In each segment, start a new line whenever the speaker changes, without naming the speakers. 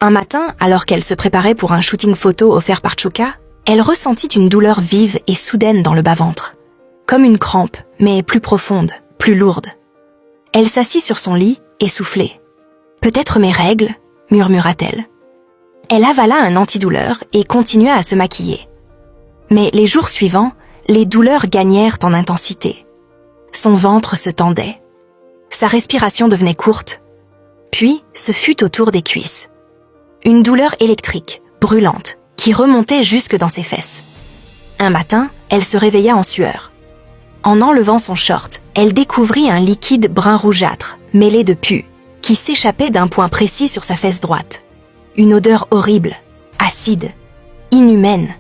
Un matin, alors qu'elle se préparait pour un shooting photo offert par Chuka, elle ressentit une douleur vive et soudaine dans le bas-ventre. Comme une crampe, mais plus profonde, plus lourde. Elle s'assit sur son lit, essoufflée. « Peut-être mes règles ?» murmura-t-elle. Elle avala un antidouleur et continua à se maquiller. Mais les jours suivants, les douleurs gagnèrent en intensité. Son ventre se tendait. Sa respiration devenait courte. Puis, ce fut au tour des cuisses. Une douleur électrique, brûlante, qui remontait jusque dans ses fesses. Un matin, elle se réveilla en sueur. En enlevant son short, elle découvrit un liquide brun rougeâtre, mêlé de pus, qui s'échappait d'un point précis sur sa fesse droite. Une odeur horrible, acide, inhumaine.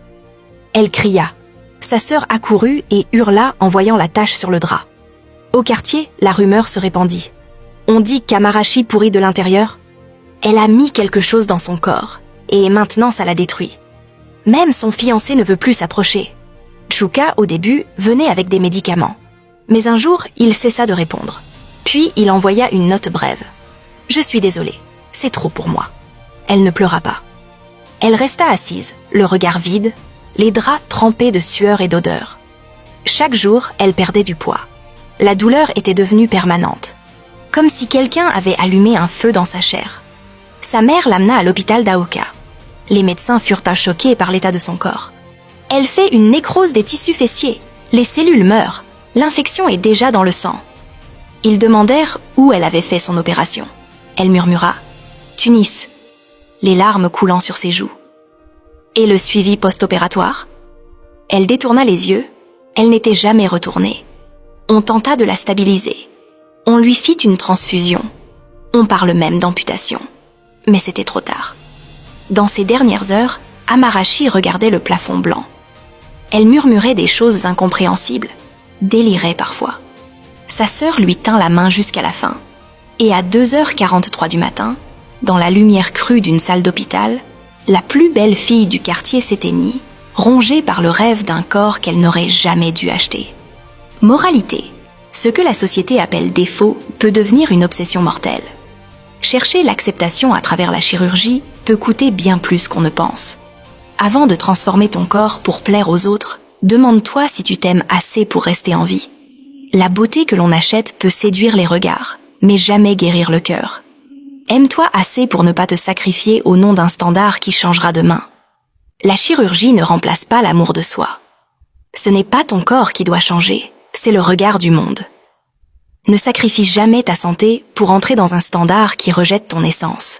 Elle cria. Sa sœur accourut et hurla en voyant la tache sur le drap. Au quartier, la rumeur se répandit. On dit qu'Amarashi pourrit de l'intérieur. Elle a mis quelque chose dans son corps, et maintenant ça la détruit. Même son fiancé ne veut plus s'approcher. Chuka, au début, venait avec des médicaments. Mais un jour, il cessa de répondre. Puis, il envoya une note brève. « Je suis désolée, c'est trop pour moi. » Elle ne pleura pas. Elle resta assise, le regard vide, les draps trempés de sueur et d'odeur. Chaque jour, elle perdait du poids. La douleur était devenue permanente. Comme si quelqu'un avait allumé un feu dans sa chair. Sa mère l'amena à l'hôpital d'Aoka. Les médecins furent choqués par l'état de son corps. Elle fait une nécrose des tissus fessiers. Les cellules meurent. L'infection est déjà dans le sang. Ils demandèrent où elle avait fait son opération. Elle murmura « Tunis », les larmes coulant sur ses joues. Et le suivi post-opératoire? Elle détourna les yeux. Elle n'était jamais retournée. On tenta de la stabiliser. On lui fit une transfusion. On parle même d'amputation. Mais c'était trop tard. Dans ces dernières heures, Amarashi regardait le plafond blanc. Elle murmurait des choses incompréhensibles, délirait parfois. Sa sœur lui tint la main jusqu'à la fin. Et à 2h43 du matin, dans la lumière crue d'une salle d'hôpital, la plus belle fille du quartier s'éteignit, rongée par le rêve d'un corps qu'elle n'aurait jamais dû acheter. Moralité, ce que la société appelle défaut peut devenir une obsession mortelle. Chercher l'acceptation à travers la chirurgie peut coûter bien plus qu'on ne pense. Avant de transformer ton corps pour plaire aux autres, demande-toi si tu t'aimes assez pour rester en vie. La beauté que l'on achète peut séduire les regards, mais jamais guérir le cœur. Aime-toi assez pour ne pas te sacrifier au nom d'un standard qui changera demain. La chirurgie ne remplace pas l'amour de soi. Ce n'est pas ton corps qui doit changer, c'est le regard du monde. Ne sacrifie jamais ta santé pour entrer dans un standard qui rejette ton essence.